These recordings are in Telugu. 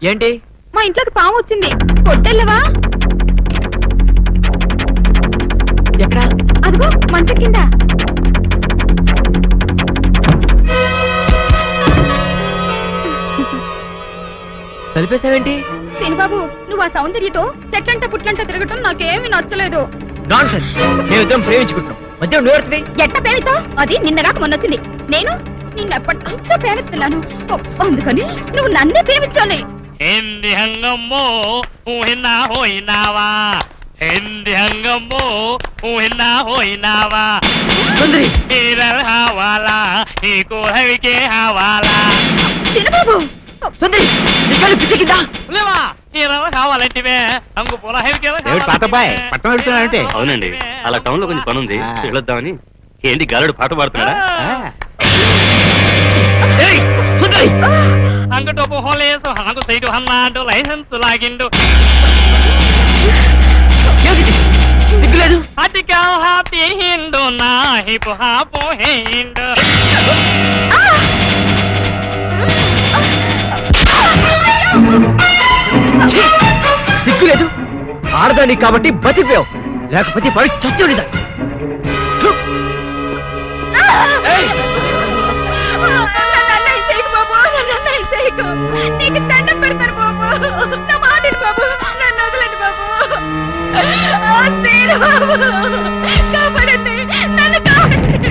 ఏంటి? మా ఇంట్లోకి పాము వచ్చింది, కొట్టెళ్ళవా? ఎక్కడ? అదిగో మంచం కింద. కలిపేసావేంటి? బాబు, నువ్వు ఆ సౌందర్యతో చెట్లంట పుట్లంట తిరగటం నాకేమీ నచ్చలేదు. నాన్సెన్స్. మేమిద్దరం ప్రేమించుకుంటున్నాం, మధ్య నువ్వు ఎట్ట ప్రేమితో? అది నిన్నగాక మొన్నొచ్చింది. నేను నిన్నెప్పటి నుంచో ప్రేమిస్తున్నాను, అందుకని నువ్వు నన్నే ప్రేమించాలి. Hindi hangamo uhina hoinawa Hindi hangamo uhina hoinawa సుందరి Iral hawala iko havike hawala చిన్నబాబు, సుందరి ఇక్కడ పిచ్చికిందా? లేవా ఇరవ కావాలంటివే అంగు పొల హెవికే తాతబాయ్ పట్టణం వెళ్తున్నాడంటే? అవునండి, అలా టౌన్ లో కొంచెం పని ఉంది, వెళ్ళొద్దామని. ఏంటి గాలుడు పాట పాడుతున్నాడా? సుందరి అంగటోపు హోలేసు హంగు సైడు హన్నాడు లైసెన్స్ లాగిండు సిగ్గులేదు? అటికా హాపీ హిండు నా హిపు హాపు హిండు సిగ్గులేదు? ఆడదాని కాబట్టి బతిపోయావు, లేకపోతే పడి చచ్చేదా? నీకు దండం పెడతారు బాబు, నా మాటిని బాబు, నన్ను వదలండి బాబు. కాపాడండి, నన్ను కాపాడండి.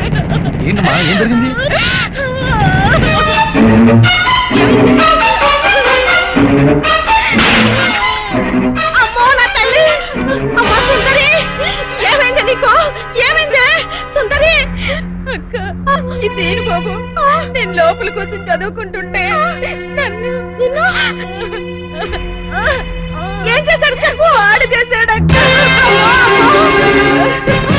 ఏంటమ్మా, ఏం జరిగింది? అమ్మో నా తల్లి, అమ్మ సుందరి, ఏమైంది నీకు? ఏమైంది సుందరి? అక్క, ఇదేను బాబు, నేను లోపల కూర్చొని చదువుకుంటుంటే నన్ను ఏం చేశాడు చెప్పు. ఆడు చేశాడు అక్క.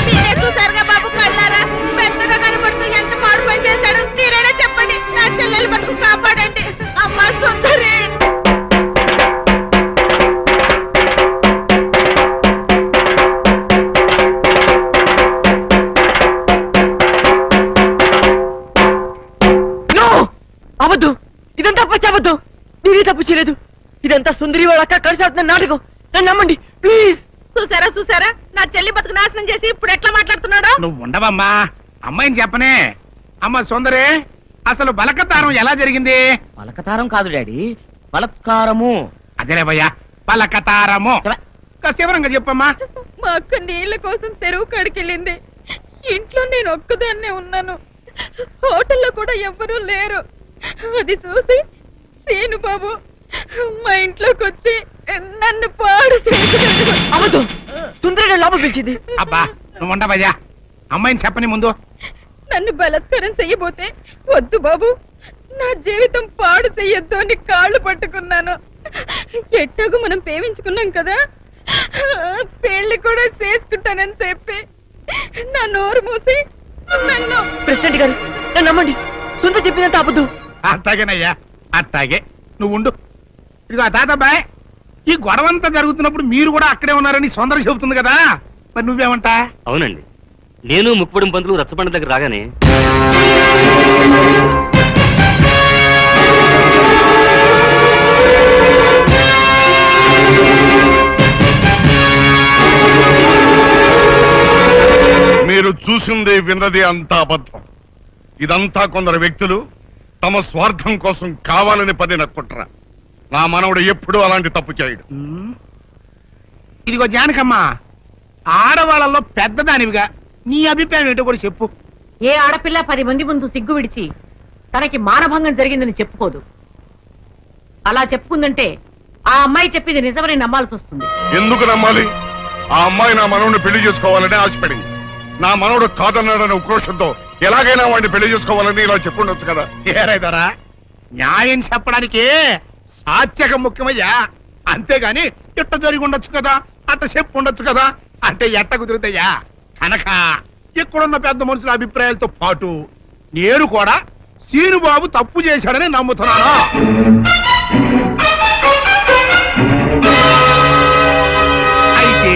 మీరే చూసారుగా బాబు కళ్ళారా, పెద్దగా కనపడుతూ ఎంత మాడు పని చేశాడు. మీరేనా చెప్పండి, నా చెల్లెలు బతుకు కాపాడండి. అమ్మ సుందరి. అవద్దు, ఇదంతా పచ్చవద్దు. నేనే తప్పు చేయలేదు, ఇదంతా సుందరి వాళ్ళ అక్క కలిసి ఆడుతున్న నాటకం. నన్ను నమ్మండి ప్లీజ్. చూసారా చూసారా, నా చెల్లి బతుకు నాశనం చేసి ఇప్పుడు ఎట్లా మాట్లాడుతున్నాడు. నువ్వు ఉండవమ్మా, అమ్మాయిని చెప్పనే. అమ్మ సుందరి, అసలు బలకతారం ఎలా జరిగింది? పలకతారం కాదు డాడీ, బలత్కారము. అదేలే భయ్యా, బలకతారము. వివరంగా చెప్పమ్మా. మా అక్క నీళ్ళ కోసం చెరువు కాడికెళ్ళింది. ఇంట్లో నేను ఒక్కదాన్నే ఉన్నాను, హోటల్లో కూడా ఎవ్వరూ లేరు. అది చూసి సీను బాబు మా ఇంట్లోకి వచ్చి నన్ను పాడు అవద్దు, సుందరి లోపల పిలిచింది. అబ్బా నువ్వు ఉండవయ్యా, అమ్మాయిని చెప్పని ముందు. నన్ను బలత్కారం చెయ్యబోతే వద్దు బాబు, నా జీవితం పాడు చెయ్యొద్దు అని కాళ్ళు పట్టుకున్నాను. ఎట్టాగు మనం ప్రేమించుకున్నాం కదా, పెళ్లి కూడా చేసుకుంటానని చెప్పి నా నోరు మూసి నన్ను. ప్రెసిడెంట్ గారు నన్ను నమ్మండి, సుందరి చెప్పిందంత అబద్ధం. అట్టాగేనయ్యా, అట్టాగే నువ్వు ఉండు. ఇదిగో తాతబ్బాయ్, ఈ గొడవంతా జరుగుతున్నప్పుడు మీరు కూడా అక్కడే ఉన్నారని సుందర చెబుతుంది కదా, మరి నువ్వేమంటా? అవునండి, నేను ముక్కుపొడి పంతులు రచ్చబండ దగ్గర రాగానే మీరు చూసింది విన్నది అంతా అబద్ధం. ఇదంతా కొందరు వ్యక్తులు తమ స్వార్థం కోసం కావాలని పడిన కుట్ర. నా మనవడు ఎప్పుడూ అలాంటి తప్పు చేయడు. ఇదిగో జానకమ్మ, ఆడవాళ్ళలో పెద్దదానివిగా నీ అభిప్రాయం ఏంటో కూడా చెప్పు. ఏ ఆడపిల్ల 10 మంది ముందు సిగ్గు విడిచి తనకి మానభంగం జరిగిందని చెప్పుకోదు. అలా చెప్పుకుందంటే ఆ అమ్మాయి చెప్పింది నిజమని నమ్మాల్సి వస్తుంది. ఎందుకు నమ్మాలి? ఆ అమ్మాయి నా మనవడిని పెళ్లి చేసుకోవాలని ఆశపడింది. నా మనవడు కాదన్నాడని ఉక్రోషంతో ఎలాగైనా వాడిని పెళ్లి చేసుకోవాలని ఇలా చెప్పుండొచ్చు కదా. ఏరైదరా, న్యాయం చెప్పడానికి సాత్యకం ముఖ్యమయ్యా, అంతేగాని ఇట్ట జరిగి ఉండొచ్చు కదా, అట్ట చెప్పు ఉండొచ్చు కదా అంటే ఎట్ట కుదురుతాయా? కనుక ఇక్కడున్న పెద్ద మనుషుల అభిప్రాయాలతో పాటు నేను కూడా సీనుబాబు తప్పు చేశాడని నమ్ముతున్నాను. అయితే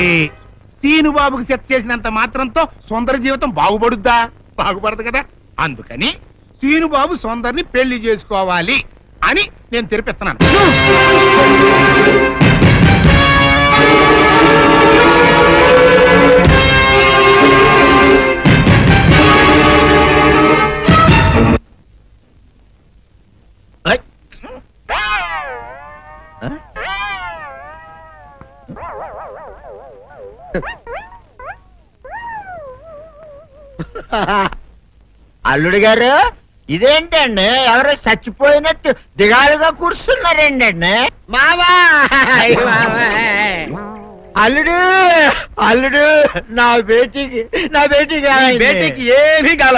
సీనుబాబుకి సెట్ చేసినంత మాత్రంతో సుందర జీవితం బాగుపడుద్దా? బాగుపడదు కదా. అందుకని సీనుబాబు సుందరిని పెళ్లి చేసుకోవాలి అని నేను తెరిపిస్తున్నాను. అల్లుడు గారు, ఇదేంటండి ఎవరో చచ్చిపోయినట్టు దిగాలుగా కూర్చున్నారేంటండి? మావా అల్లుడు అల్లుడు నా బేటీకి ఏమీ కాల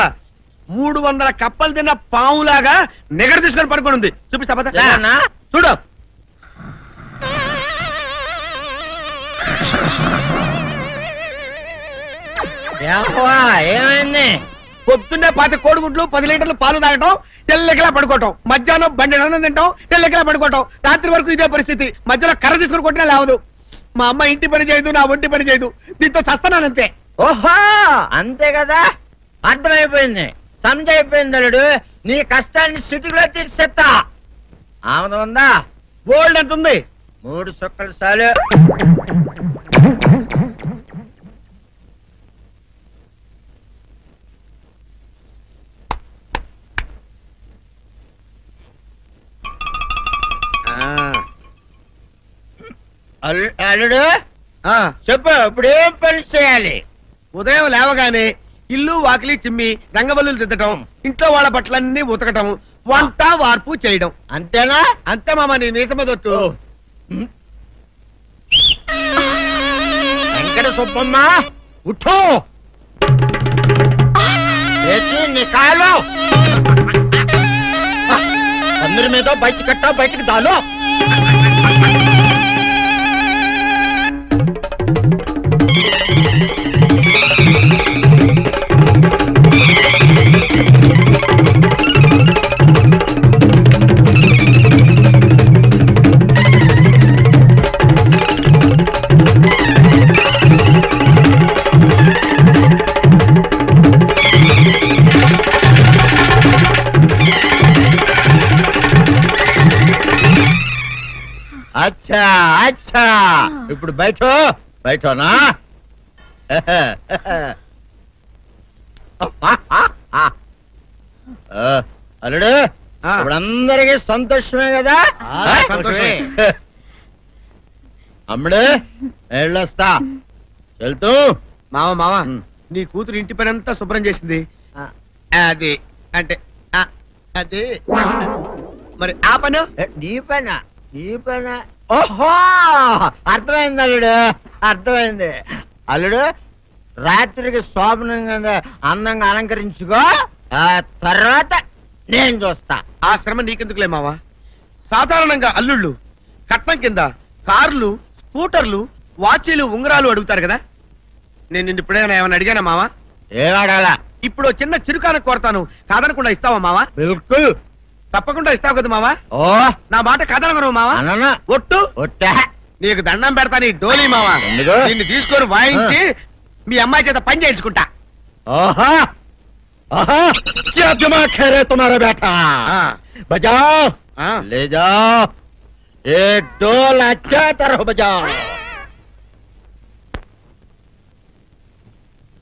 300 కప్పలు తిన్న పావులాగా నిగడ తీసుకొని పడుకొని ఉంది. చూపిస్తా పద. చూడు. ఏమైంది? పొద్దున్నే 10 కోడిగుడ్లు 10 లీటర్లు పాలు తాగటం, తెల్లకిలా పడుకోవటం, మధ్యాహ్నం బండి అన్నం తింటాం, తెల్లకిలా పడుకోవటం, రాత్రి వరకు ఇదే పరిస్థితి. మధ్యలో కర్ర తీసుకుని కొట్టినా లేవదు. మా అమ్మ ఇంటి పని చేయదు, నా ఒంటి పని చేయదు. దీంతో చస్తున్నానంతే. ఓహో అంతే కదా, అర్థమైపోయింది, సమజైపోయింది. అల్లుడు నీ కష్టాన్ని సిటీలో తీర్చేస్తా. ఆమె ఉందా? గోల్డ్ ఎంత ఉంది? 3 సుక్కలు చాలు. అల్లుడు చెప్పు, ఇప్పుడు ఏం పని చేయాలి? ఉదయం లేవగానే ఇల్లు వాకిలి చిమ్మి రంగవల్లులు దిద్దటం, ఇంట్లో వాళ్ళ బట్టలన్నీ ఉతకటం, వంట వార్పు చేయడం. అంతేనా? అంతే మామ, నీ మీసమదొట్టు. వెంకట సుబ్బమ్మ ఉఠో, లేచి నీ కాలు అందరి మీద బయట కట్టా, బయటికి దాలో. అచ్చా అచ్చా, ఇప్పుడు బయటనా? అల్లుడు ఇప్పుడు అందరికీ సంతోషమే కదా? సంతోషమే. అమ్ముడు వెళ్ళొస్తా, వెళ్తూ. మామ నీ కూతురు ఇంటి పని అంతా శుభ్రం చేసింది. అది అంటే అది మరి ఆ పని నీ పైన. ఓహో అర్థమైంది అల్లుడు, అర్థమైంది. అల్లుడు రాత్రికి శోభనంగా అందంగా అలంకరించుకో, ఆ తర్వాత నేను చూస్తా. ఆ శ్రమ నీకెందుకులే మావా. సాధారణంగా అల్లుళ్ళు కట్నం కింద కార్లు, స్కూటర్లు, వాచీలు, ఉంగరాలు అడుగుతారు కదా. నేను నిన్ను ఇప్పుడేమైనా ఏమైనా అడిగానా మావా? ఏం అడగాల? ఇప్పుడు చిన్న చిరుకాన కోరతాను, కాదనకుండా ఇస్తావా మావా? బిల్కుల్ తప్పకుండా ఇస్తావు కదా మావా? ఓ నా మాట కాదనగను మావా. అననా? ఒట్టు ఒట్టా. నీకు దండం పెడతా నీ డోలీ మావా. ఎందుకు? నిన్ను తీసుకొని వాయించి మీ అమ్మాయి చేత పని చేయించుకుంటా. ओहा ओहा क्या दिमाग है रे तुम्हारा बेटा? बजाओ, ले जाओ, एक डोल अच्छा तरह बजाओ.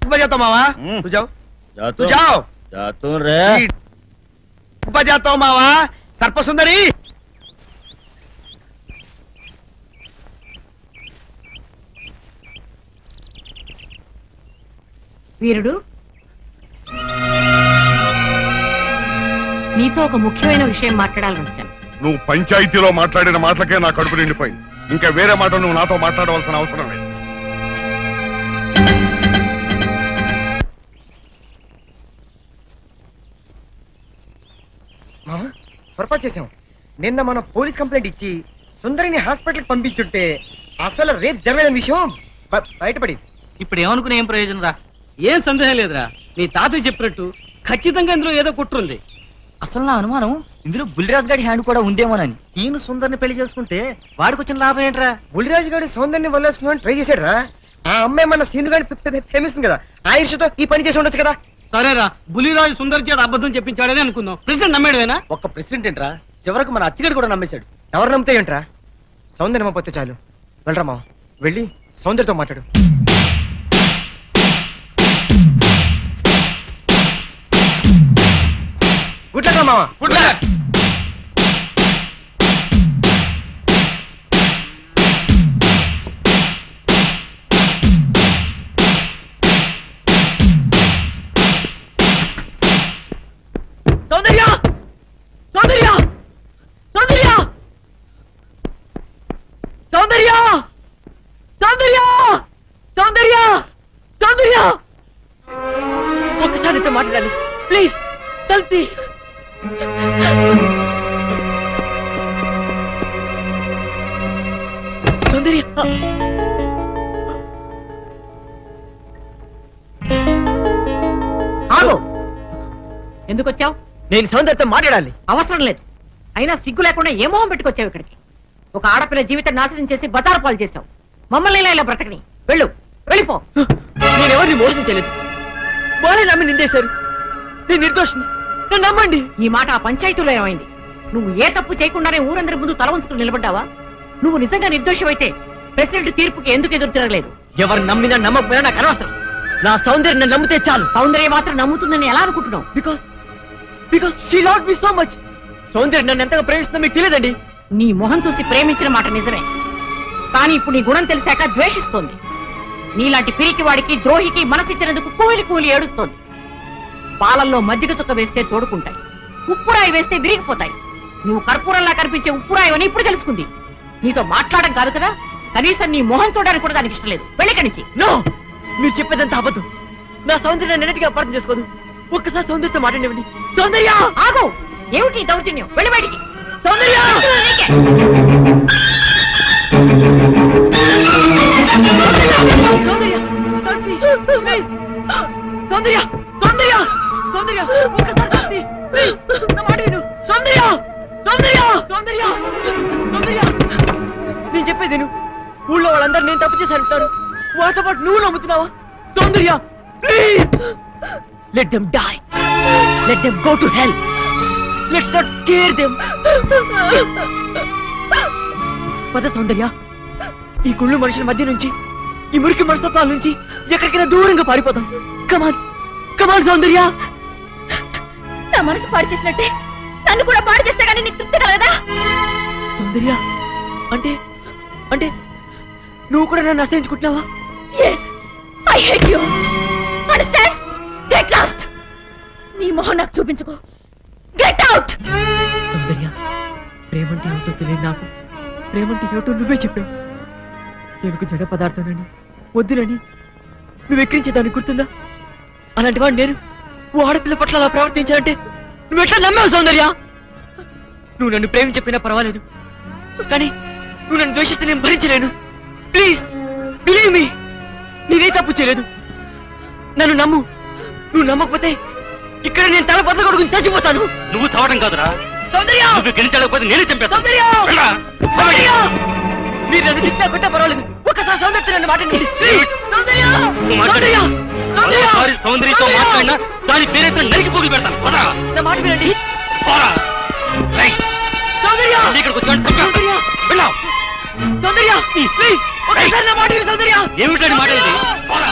बजाता मावा, तू जाओ, तू जाओ, जातू रे. बजाता हूँ मावा, सर्प सुंदरी. వీరుడు, నీతో ఒక ముఖ్యమైన విషయం మాట్లాడాలని వచ్చాను. నువ్వు పంచాయతీలో మాట్లాడిన మాటలకే నా కడుపు నిండిపోయింది. ఇంకా వేరే మాట నువ్వు నాతో మాట్లాడవలసిన అవసరం లేదు. పొరపాటు చేసాం. నిన్న మనం పోలీస్ కంప్లైంట్ ఇచ్చి సుందరిని హాస్పిటల్కి పంపించుంటే అసలు రేపు జరగని విషయం బయటపడి. ఇప్పుడు ఏమనుకునే ఏం ప్రయోజనం రా? ఏం సందేహం లేదురా, నీ తాతయ్య చెప్పినట్టు ఖచ్చితంగా ఇందులో ఏదో కుట్రుంది. అసలు నా అనుమానం ఇందులో బుల్లిరాజు గారి హ్యాండ్ కూడా ఉందేమోనని. ఈయన సుందరిని పెళ్లి చేసుకుంటే వాడికి వచ్చిన లాభం ఏంట్రా? బుల్లిరాజు గారి సౌందర్యాన్ని వల్లేసుకుని ట్రై చేశాడు రా. ఆ అమ్మాయి మన సీను గారి ప్రేమిస్తుంది కదా, ఆ ఇరుషతో ఈ పని చేసి ఉండొచ్చు కదా. సరేరా, బుల్లిరాజు సుందర్ చేత అబద్ధం చెప్పించాడని అనుకుందాం. ప్రెసిడెంట్ నమ్మేడువేనా? ఒక్క ప్రెసిడెంట్ ఏంట్రా, చివరకు మన అచ్చిగడు కూడా నమ్మేశాడు. ఎవరు నమ్మితే ఏంట్రా? సౌందర్యం నమ్మపోతే చాలు. వెళ్ళరా మామ, వెళ్ళి సౌందర్యతో మాట్లాడు. గుడ్ లక్ మామ. Good luck. సౌందర్య, సౌందర్య, సౌందర్య, సౌందర్య, సౌందర్య, సౌందర్య, సౌందర్య, ఒక్కసారి నీతో మాట్లాడాలి ప్లీజ్. తల్లి సౌందర్య, ఆగు. ఎందుకు వచ్చావు? నేను సౌందర్యతో మాట్లాడాలి. అవసరం లేదు. అయినా సిగ్గు లేకుండా ఏ మొహం పెట్టుకొచ్చావు ఇక్కడికి? ఒక ఆడపిల్ల జీవితం నాశనం చేసి బజారు పాలు చేశావు. మమ్మల్ని ఇలా బ్రతకని. వెళ్ళు, వెళ్ళిపో. నేనెవరిని మోసం చేయలేదు. వాళ్ళే నమ్మి నిందేశారు. నేను నిర్దోషిని, నన్ను నమ్మండి. ఈ మాట ఆ పంచాయతీలో ఏమైంది? నువ్వు ఏ తప్పు చేయకుండానే ఊరందరి ముందు తల వంచుకుని నిలబడ్డావా? నువ్వు నిజంగా నిర్దోషమైతే ప్రెసిడెంట్ తీర్పుకి ఎందుకు ఎదురు తిరగలేదు? ఎవరు నమ్మినా నమ్మకపోయినా నాకు అనవసరం. నా సౌందర్యం నన్ను నమ్మితే చాలు. సౌందర్య మాత్రం నమ్ముతుందని ఎలా అనుకుంటున్నావు? Because she loved me so much. సౌందర్యం నన్ను ఎంతగా ప్రేమిస్తుందో మీకు తెలియదండి. నీ మొహం చూసి ప్రేమించిన మాట నిజమే, కానీ ఇప్పుడు నీ గుణం తెలిసాక ద్వేషిస్తోంది. నీలాంటి పిరికి వాడికి ద్రోహికి మనసిచ్చినందుకు కూలి కూలి ఏడుస్తోంది. పాలల్లో మజ్జిగ చుక్క వేస్తే తోడుకుంటాయి, ఉప్పురాయి వేస్తే విరిగిపోతాయి. నువ్వు కర్పూరంలా కనిపించే ఉప్పురాయి అని ఇప్పుడు తెలుసుకుంది. నీతో మాట్లాడడం కాదు కదా, కనీసం నీ మొహం చూడడానికి కూడా దానికి ఇష్టం లేదు. వెళ్ళిక్కడి నుంచి. నో, మీరు చెప్పేదంతా అబద్ధం. నా సౌందర్యాన్ని అన్నిటికీ అపార్థం చేసుకోదు. ఒక్కసారి సౌందర్యతో మాట్లాడివ్వండి. సౌందర్య, ఆగు. ఏమిటి ఈ దౌర్జన్యం? వెళ్ళి బయటికి. సౌందర్య, సౌందర్య, సౌందర్య, సౌందర్య, ఒక్కసారి తండ్రి, ప్లీజ్, నా మాట విను. సౌందర్య, సౌందర్య, సౌందర్య, సౌందర్య, నేను చెప్పేది విను. ఊళ్ళో వాళ్ళందరూ నేను తప్పు చేశారంటారు. వాళ్ళతో పాటు నువ్వు నమ్ముతున్నావా? సౌందర్య, please, let them die, let them go to hell, let's not scare them. పద సౌందర్య, ఈ గుళ్ళు మనుషుల మధ్య నుంచి, ఈ మురికి మనస్తత్వాల నుంచి ఎక్కడికైనా దూరంగా పారిపోతాం. కమాన్, కమాన్ సౌందర్య. నా మనసు పాడు చేసినట్టే నన్ను కూడా పాడు చేస్తే కానీ నీకు తృప్తి కలగదా? సౌందర్య, అంటే అంటే నువ్వు కూడా నన్ను అసహించుకుంటున్నావా? Yes, I hate you. Understand? Get lost. నీ మొహం నాకు చూపించుకో. Get out. సౌందర్య, ప్రేమంటే ఏమిటో తెలియదు నాకు. ప్రేమంటే ఏమిటో నువ్వే చెప్పావు. నేను జడ పదార్థానని, వద్దునని నువ్వు ఎక్కిరించేదాన్ని గుర్తుందా? అలాంటి వాడు నేను ఓ ఆడపిల్ల పట్ల అలా ప్రవర్తించాలంటే నువ్వు ఎట్లా నమ్మావు సౌందర్య? నువ్వు నన్ను ప్రేమించకపోయినా పర్వాలేదు, కానీ నువ్వు నన్ను ద్వేషిస్తే నేను భరించలేను. ప్లీజ్ బిలీవ్ మీ, నేనే తప్పు చేయలేదు. నన్ను నమ్ము. నువ్వు నమ్మకపోతే ఇక్కడ నేను తల బద్ద కొడుకుని చచ్చిపోతాను. నువ్వు చావడం కాదురా, సౌందర్య, నువ్వు గెలిచలేకపోతే నేనే చంపేస్తాను. సౌందర్య, సౌందర్య, మీరు నన్ను తిట్టా కొట్టా పర్వాలేదు, ఒక్కసారి సౌందర్య నన్ను మాట్లాడండి. సౌందర్య, సౌందర్య, సౌందర్య, సౌందర్యతో మాట్లాడినా దాని పేరైతే నరికి పోగి పెడతాను. నా మాట వినండి. సౌందర్య, ఇక్కడికి వచ్చాడు. సౌందర్య, సౌందర్య, ప్లీజ్ ఒక్కసారి నా మాట విను. సౌందర్య, ఏమిటండి మాట ఇది?